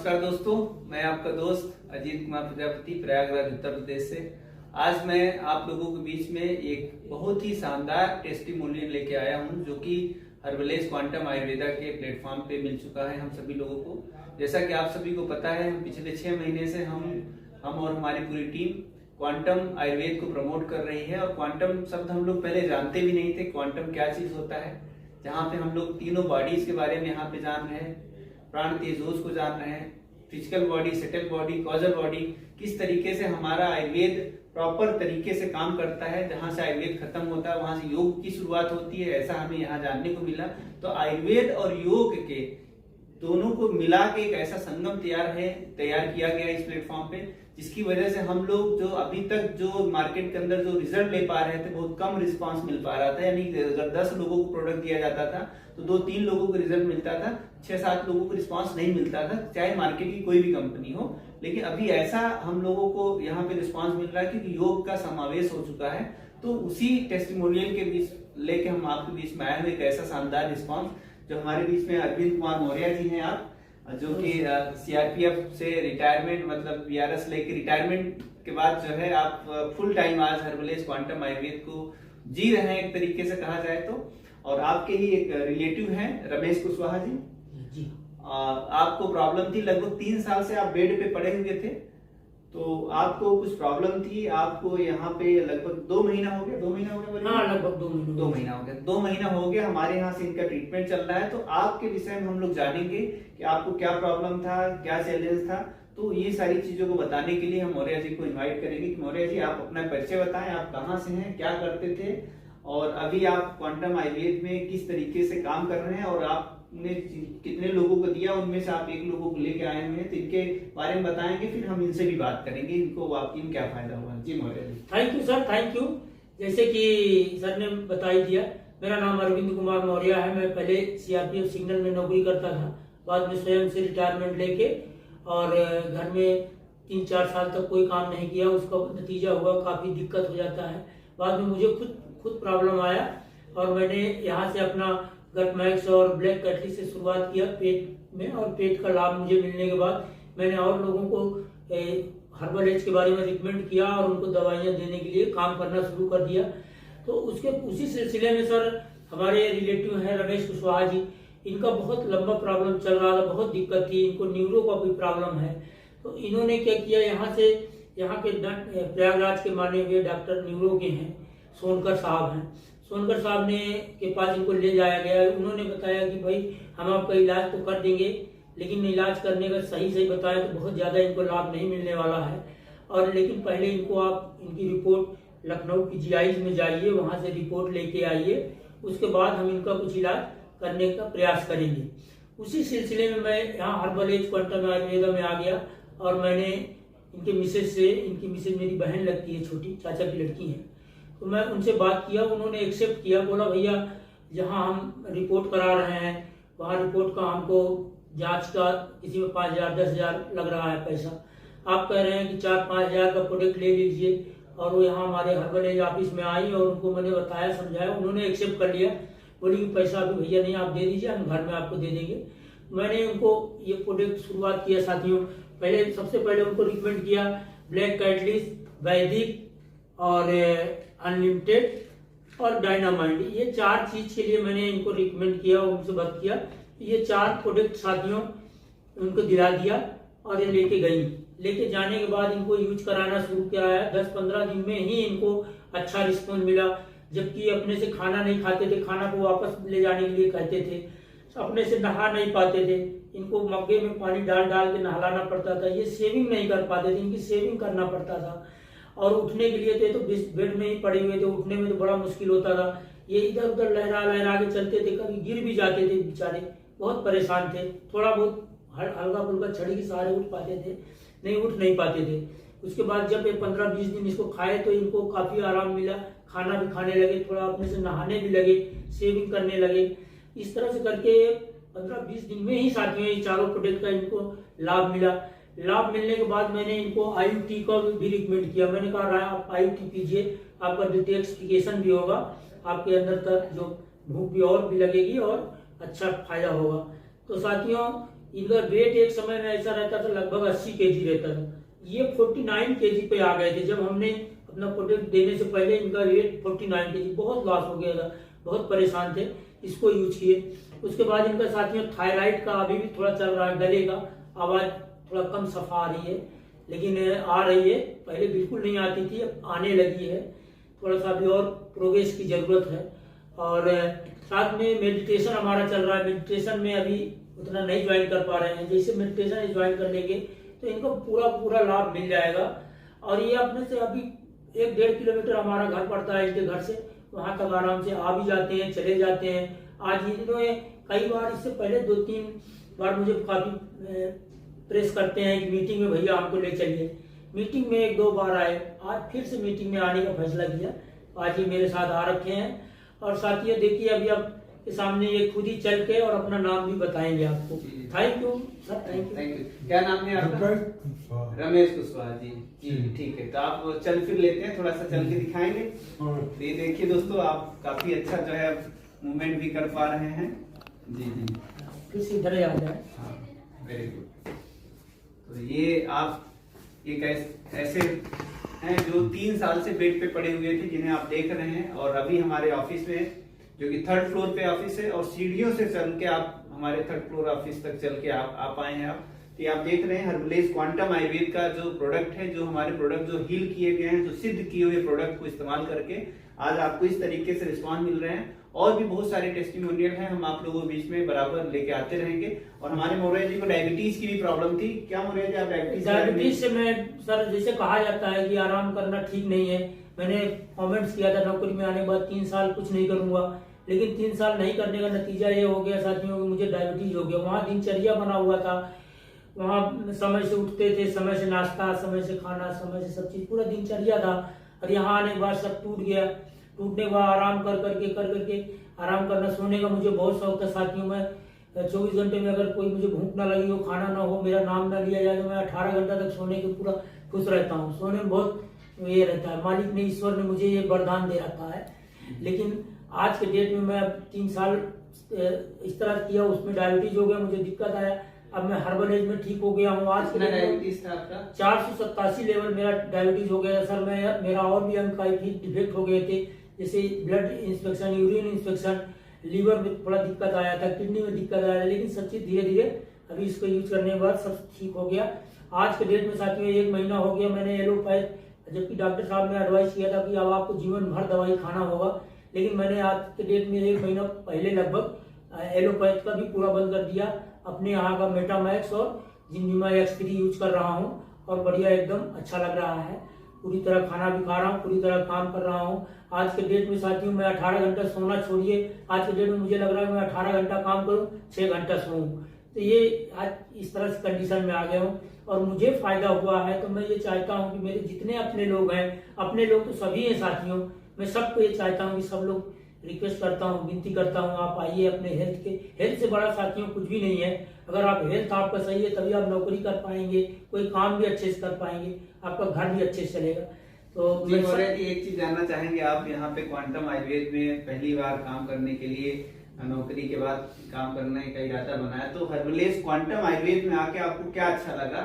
नमस्कार दोस्तों, मैं आपका दोस्त अजीत कुमार प्रजापति प्रयागराज उत्तर प्रदेश से। आज मैं आप लोगों के बीच में एक बहुत ही शानदार टेस्टिमोनियल लेके आया हूं, जो कि हर्बलेज क्वांटम आयुर्वेदा के प्लेटफॉर्म पे मिल चुका है हम सभी लोगों को। जैसा कि आप सभी को पता है, पिछले 6 महीने से हम और हमारी पूरी टीम क्वांटम आयुर्वेद को प्रमोट कर रही है। और क्वांटम शब्द हम लोग पहले जानते भी नहीं थे, क्वांटम क्या चीज होता है। जहाँ पे हम लोग तीनों बॉडीज के बारे में यहाँ पे जान रहे हैं, प्राण तेजोस को जान रहे हैं, physical body, subtle body, causal body, किस तरीके से हमारा आयुर्वेद प्रॉपर तरीके से काम करता है। जहां से आयुर्वेद खत्म होता है वहां से योग की शुरुआत होती है, ऐसा हमें यहाँ जानने को मिला। तो आयुर्वेद और योग के दोनों को मिला के एक ऐसा संगम तैयार किया गया इस प्लेटफॉर्म पे, जिसकी वजह से हम लोग जो अभी तक जो मार्केट के अंदर जो रिजल्ट ले पा रहे थे, बहुत कम रिस्पांस मिल पा रहा था। यानी अगर 10 लोगों को प्रोडक्ट दिया जाता था तो 2-3 लोगों को रिजल्ट मिलता था, 6-7 लोगों को रिस्पांस नहीं मिलता था, चाहे मार्केट की कोई भी कंपनी हो। लेकिन अभी ऐसा हम लोगों को यहाँ पे रिस्पांस मिल रहा है क्योंकि योग का समावेश हो चुका है। तो उसी टेस्टिमोनियल के बीच लेके हम आपके बीच में आए हुए एक ऐसा शानदार रिस्पांस, जो हमारे बीच में अरविंद कुमार मौर्य जी हैं, आप जो कि सीआरपीएफ से रिटायरमेंट, मतलब बीआरएस लेके रिटायरमेंट के बाद जो है आप फुल टाइम आज हर्बलेज क्वांटम आयुर्वेद को जी रहे हैं, एक तरीके से कहा जाए तो। और आपके ही एक रिलेटिव हैं रमेश कुशवाहा जी। आपको प्रॉब्लम थी, लगभग 3 साल से आप बेड पे पड़े हुए थे। तो आपको कुछ प्रॉब्लम थी, आपको यहाँ पे लगभग 2 महीना हो गया। 2 महीना हो गया? हाँ, लगभग 2 महीना हो गया। 2 महीना हो गया हमारे यहाँ से इनका ट्रीटमेंट चल रहा है। तो आपके विषय में हम लोग जानेंगे कि आपको क्या प्रॉब्लम था, क्या चैलेंज था। तो ये सारी चीजों को बताने के लिए हम मौर्य जी को इन्वाइट करेंगे कि मौर्य जी आप अपना परिचय बताएं, आप कहाँ से हैं, क्या करते थे, और अभी आप क्वांटम आयुर्वेद में किस तरीके से काम कर रहे हैं, और आपने कितने लोगों को दिया, उनमें से आप 1 लोगों को लेके आए हुए हैं। तो इनके बारे में बताएंगे, फिर हम इनसे भी बात करेंगे, इनको वाकई में क्या फायदा हुआ। जी Maurya ji. Thank you sir, thank you. जैसे कि सर ने बता ही दिया, मेरा नाम अरविंद कुमार मौर्य है। मैं पहले सीआरपीएफ सिग्नल में नौकरी करता था, बाद में स्वयं से रिटायरमेंट लेके और घर में 3-4 साल तक कोई काम नहीं किया। उसका नतीजा हुआ काफी दिक्कत हो जाता है। बाद में मुझे खुद प्रॉब्लम आया और मैंने यहाँ से अपना गट मैक्स और ब्लैक कैटली से शुरुआत किया पेट में। और पेट का लाभ मुझे मिलने के बाद मैंने और लोगों को हर्बलेज के बारे में रिकमेंड किया और उनको दवाइयाँ देने के लिए काम करना शुरू कर दिया। तो उसी सिलसिले में सर हमारे रिलेटिव हैं रमेश कुशवाहा जी, इनका बहुत लंबा प्रॉब्लम चल रहा था, बहुत दिक्कत थी, इनको न्यूरो का भी प्रॉब्लम है। तो इन्होंने क्या किया, यहाँ के प्रयागराज के माने हुए डॉक्टर न्यूरो के हैं, सोनकर साहब हैं। सोनकर साहब ने के पास इनको ले जाया गया। उन्होंने बताया कि भाई हम आपका इलाज तो कर देंगे, लेकिन इलाज करने का सही बताया तो बहुत ज़्यादा इनको लाभ नहीं मिलने वाला है। और लेकिन पहले इनको आप इनकी रिपोर्ट लखनऊ की जीआईज में जाइए, वहाँ से रिपोर्ट लेके आइए, उसके बाद हम इनका कुछ इलाज करने का प्रयास करेंगे। उसी सिलसिले में मैं यहाँ हर्बलेज क्वांटम आयुर्वेदा में आ गया और मैंने इनके मिसेज से, इनकी मिसेज मेरी बहन लगती है, छोटी चाचा की लड़की है, तो मैं उनसे बात किया। उन्होंने एक्सेप्ट किया, बोला भैया जहाँ हम रिपोर्ट करा रहे हैं वहाँ रिपोर्ट का हमको जांच का किसी में 5,000-10,000 लग रहा है पैसा। आप कह रहे हैं कि 4-5 हज़ार का प्रोडक्ट ले लीजिए। और वो यहाँ हमारे हर्बलेज ऑफिस में आई और उनको मैंने बताया, समझाया, उन्होंने एक्सेप्ट कर लिया। बोली कि पैसा अभी भैया नहीं, आप दे दीजिए, हम घर में आपको दे देंगे। मैंने उनको ये प्रोडक्ट शुरुआत किया साथियों। सबसे पहले उनको रिकमेंड किया ब्लैक कैटलिस्ट, वैदिक और अनलिमिटेड और डायनामाइंड। ये 4 चीज के लिए मैंने इनको रिकमेंड किया, उनसे बात किया। ये 4 प्रोडक्ट साथियों उनको दिला दिया और ये लेके जाने के बाद इनको यूज कराना शुरू किया है। 10-15 दिन में ही इनको अच्छा रिस्पॉन्स मिला। जबकि अपने से खाना नहीं खाते थे, खाना को वापस ले जाने के लिए कहते थे, अपने से नहा नहीं पाते थे, इनको मग्गे में पानी डाल के नहलाना पड़ता था। ये सेविंग नहीं कर पाते थे, इनकी सेविंग करना पड़ता था। और उठने के लिए थे तो बेड में ही पड़े हुए थे, उठने में तो बड़ा मुश्किल होता था। ये इधर उधर लहरा के चलते थे, कभी गिर भी जाते थे, बेचारे बहुत परेशान थे। थोड़ा बहुत हल्का फुल्का छड़ी के सहारे उठ पाते थे, उठ नहीं पाते थे। उसके बाद जब ये 15-20 दिन इसको खाए तो इनको काफी आराम मिला, खाना भी खाने लगे, थोड़ा अपने से नहाने भी लगे, सेविंग करने लगे। इस तरह से करके 15-20 दिन में ही साथियों ये 4 प्रोडक्ट का इनको लाभ मिला। लाभ मिलने के बाद मैंने इनको आईयूटी का भी रिकमेंड किया। मैंने कहा आप आईयूटी कीजिए, आपका डिटॉक्सिफिकेशन भी होगा, आपके अंदर तक जो भूख भी और भी लगेगी और अच्छा फायदा होगा। तो साथियों इनका वेट एक समय में ऐसा रहता था लगभग 80 केजी रहता था, ये 49 केजी पे आ गए थे। जब हमने अपना प्रोडक्ट देने से पहले इनका वेट 49 केजी, बहुत लॉस हो गया था, बहुत परेशान थे, इसको यूज किए। उसके बाद इनका साथियों थायराइड का अभी भी थोड़ा चल रहा है, गले का आवाज थोड़ा कम सफा आ रही है, लेकिन आ रही है, पहले बिल्कुल नहीं आती थी, अब आने लगी है। थोड़ा सा अभी और प्रोग्रेस की जरूरत है। और साथ में मेडिटेशन हमारा चल रहा है, मेडिटेशन में अभी उतना नहीं ज्वाइन कर पा रहे हैं, जैसे मेडिटेशन ज्वाइन कर लेंगे तो इनको पूरा लाभ मिल जाएगा। और ये अपने से अभी 1-1.5 किलोमीटर हमारा घर पड़ता है इनके घर से, वहां तक आराम से आ भी जाते हैं, चले जाते हैं। आज इन्होंने कई बार, इससे पहले 2-3 बार मुझे काफी प्रेस करते हैं कि मीटिंग में भैया हमको ले चलिए। मीटिंग में 1-2 बार आए, आज फिर से मीटिंग में आने का फैसला किया, आज ये मेरे साथ आ रखे हैं। और साथियों देखिए अभी आपके सामने ये खुद ही चल के और अपना नाम भी बताएंगे आपको। Thank you sir, thank you. क्या नाम है आपका? रमेश कुशवाहा जी। जी ठीक है, तो आप चल फिर लेते हैं, थोड़ा सा चल के दिखाएंगे। तो ये देखिए दोस्तों, आप काफी अच्छा जो है मूवमेंट भी कर पा रहे हैं। जी जी, किस इधर आ जाए। हाँ वेरी गुड। तो ये आप एक ऐसे हैं जो 3 साल से बेड पे पड़े हुए थे, जिन्हें आप देख रहे हैं, और अभी हमारे ऑफिस में, जो कि 3rd फ्लोर पे ऑफिस है, और सीढ़ियों से चल के आप हमारे 3rd फ्लोर ऑफिस तक चल के आप आए हैं। आप तो आप देख रहे हैं हर्बलेज क्वांटम आयुर्वेद का जो प्रोडक्ट है, जो हमारे प्रोडक्ट जो हील किए गए हैं, जो सिद्ध किए हुए प्रोडक्ट को इस्तेमाल करके आज आपको इस तरीके से रिस्पॉन्स मिल रहे हैं। और भी बहुत सारे टेस्टिमोनियल हैं, हम आप लोगों के बीच में बराबर लेके आते रहेंगे। और हमारे मौर्य जी को डायबिटीज की भी प्रॉब्लम थी। क्या मौर्य जी, आप डायबिटीज से मैं सर, जैसे कहा जाता है कि आराम करना ठीक नहीं है, मैंने कमेंट्स किया था नौकरी में आने के बाद 3 साल कुछ नहीं करूंगा, लेकिन 3 साल नहीं करने का नतीजा ये हो गया साथियों कि मुझे डायबिटीज हो गया। वहाँ दिनचर्या बना हुआ था, वहाँ समय से उठते थे, समय से नाश्ता, समय से खाना, समय से सब चीज, पूरा दिनचर्या था। और यहाँ आने के बाद सब टूट गया। टूटने के बाद आराम कर करके आराम करना, सोने का मुझे बहुत शौक था साथियों। में 24 घंटे में अगर कोई मुझे भूख ना लगी हो, खाना ना हो, मेरा नाम ना लिया जाए, तो मैं 18 घंटा तक सोने के पूरा खुश रहता हूँ। सोने में बहुत ये रहता है, मालिक ने, ईश्वर ने मुझे ये वरदान दे रखा है। लेकिन आज के डेट में मैं 3 साल इस तरह किया, उसमें डायबिटीज हो गया, मुझे दिक्कत आया। अब मैं हर्बलेज में ठीक हो गया हूँ। आज कितना डायबिटीज था आपका? 487 लेवल मेरा डायबिटीज हो गया सर। मेरा और भी अंग काफी डिफेक्ट हो गए थे, जैसे blood inspection, urine inspection, liver में थोड़ा दिक्कत आया था, किडनी में दिक्कत आया, लेकिन सब चीज धीरे धीरे अभी इसको यूज करने के बाद सब ठीक हो गया। आज के डेट में साथियों 1 महीना हो गया मैंने एलोपैथ, जबकि डॉक्टर साहब ने एडवाइस किया था कि अब आपको जीवन भर दवाई खाना होगा, लेकिन मैंने आज के डेट में 1 महीना पहले लगभग एलोपैथ का भी पूरा बंद कर दिया। अपने यहाँ का मेटामैक्स और जिंजिमा X3 यूज कर रहा हूँ और बढ़िया एकदम अच्छा लग रहा है। पूरी तरह खाना भी खा रहा हूँ, पूरी तरह काम कर रहा हूँ। आज के डेट में साथियों मैं 18 घंटा सोना छोड़िए, आज के डेट में मुझे लग रहा है मैं 18 घंटा काम करूँ, 6 घंटा सोऊं। तो ये आज इस तरह से कंडीशन में आ गया हूँ और मुझे फायदा हुआ है। तो मैं ये चाहता हूँ कि मेरे जितने अपने लोग हैं, अपने लोग तो सभी हैं साथियों, मैं सबको ये चाहता हूँ कि सब लोग, रिक्वेस्ट करता हूँ, विनती करता हूँ, आप आइए। अपने हेल्थ से बड़ा साथियों कुछ भी नहीं है। अगर आप हेल्थ आपका सही है तभी आप नौकरी कर पाएंगे, कोई काम भी अच्छे से कर पाएंगे, आपका घर भी अच्छे से चलेगा। तो एक चीज जानना चाहेंगे, आप यहाँ पे क्वांटम आयुर्वेद में पहली बार काम करने के लिए, नौकरी के बाद काम करने का इरादा बनाया, तो हर्बलेज क्वांटम आयुर्वेद में आके आपको क्या अच्छा लगा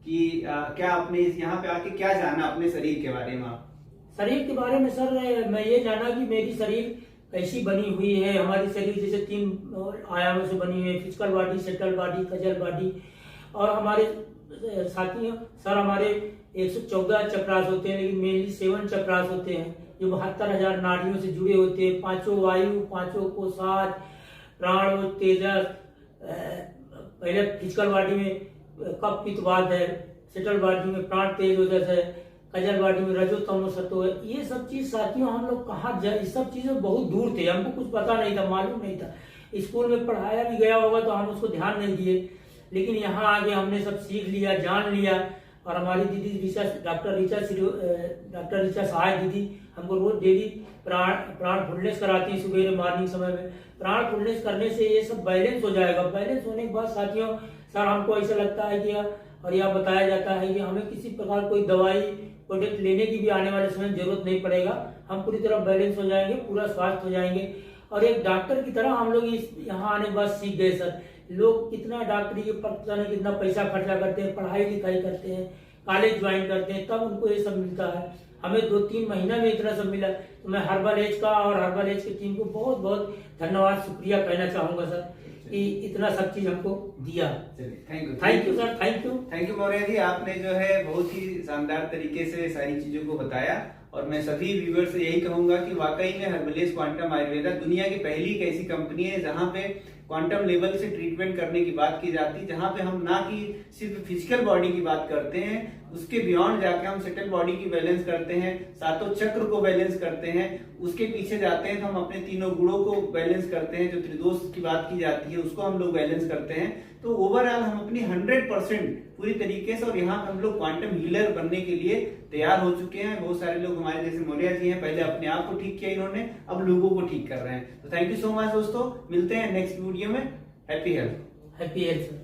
कि क्या आपने यहाँ पे आके क्या जाना अपने शरीर के बारे में? आप शरीर के बारे में सर मैं ये जाना कि मेरी शरीर कैसी बनी हुई है। हमारी शरीर जैसे 3 आयामों से बनी हुई है, physical body, subtle body, causal body. और हमारे साथियों सर हमारे 114 चक्रास होते हैं, लेकिन मेनली 7 चक्रास होते हैं जो 72,000 नाड़ियों से जुड़े होते हैं। 5 वायु, 5 कोशाज, प्राण, तेजस। पहले फिजिकल बॉडी में कफ, पित्त, वात है, सेटल बॉडी में प्राण, तेज, ओजस है, कजल बॉडी में रजो, तमो, सतो है। ये सब चीज साथियों हम लोग कहाँ जाए, इस सब चीजों बहुत दूर थे, हमको कुछ पता नहीं था, मालूम नहीं था। स्कूल में पढ़ाया भी गया होगा तो हम उसको ध्यान नहीं दिए, लेकिन यहाँ आगे हमने सब सीख लिया, जान लिया। और हमारी दीदी डॉक्टर ऋचा सहाय दीदी हमको रोज डेली प्राण फुलनेस कराती है सुबह मॉर्निंग समय में। प्राण फुलनेस करने से ये सब बैलेंस हो जाएगा। बैलेंस होने के बाद साथियों सर हमको ऐसा लगता है कि और यह बताया जाता है कि हमें किसी प्रकार कोई दवाई प्रोडक्ट लेने की भी आने वाले समय में जरूरत नहीं पड़ेगा। हम पूरी तरह बैलेंस हो जाएंगे, पूरा स्वास्थ्य हो जाएंगे। और एक डॉक्टर की तरह हम लोग यहाँ आने के बाद सीख गए सर लोग कितना डॉक्टरी के पता नहीं कितना पैसा खर्चा करते हैं, पढ़ाई लिखाई करते हैं, कॉलेज ज्वाइन करते हैं, तब उनको ये सब मिलता है। हमें 2-3 महीना में इतना सब मिला। तो मैं हर्बल एज का और हर्बल एज की टीम को बहुत बहुत धन्यवाद, शुक्रिया कहना चाहूंगा सर कि इतना सब चीज हमको दिया। Thank you sir, thank you Maurya ji, आपने जो है बहुत ही शानदार तरीके से सारी चीजों को बताया। और मैं सभी व्यूअर से यही कहूंगा कि वाकई में हर्बलेज क्वांटम आयुर्वेदा दुनिया की पहली एक ऐसी कंपनी है जहां पे क्वांटम लेवल से ट्रीटमेंट करने की बात की जाती है, जहां पे हम ना कि सिर्फ फिजिकल बॉडी की बात करते हैं, उसके बियॉन्ड जाके हम सेटल बॉडी की बैलेंस करते हैं, सातों चक्र को बैलेंस करते हैं, उसके पीछे जाते हैं तो हम अपने तीनों गुणों को बैलेंस करते हैं, जो त्रिदोष की बात की जाती है उसको हम लोग बैलेंस करते हैं। तो ओवरऑल हम अपनी 100% पूरी तरीके से, और यहाँ हम लोग क्वांटम हीलर बनने के लिए तैयार हो चुके हैं। बहुत सारे लोग हमारे जैसे मौर्य जी हैं, पहले अपने आप को ठीक किया इन्होंने, अब लोगों को ठीक कर रहे हैं। तो थैंक यू सो मच दोस्तों, मिलते हैं नेक्स्ट वीडियो में। Happy health sir.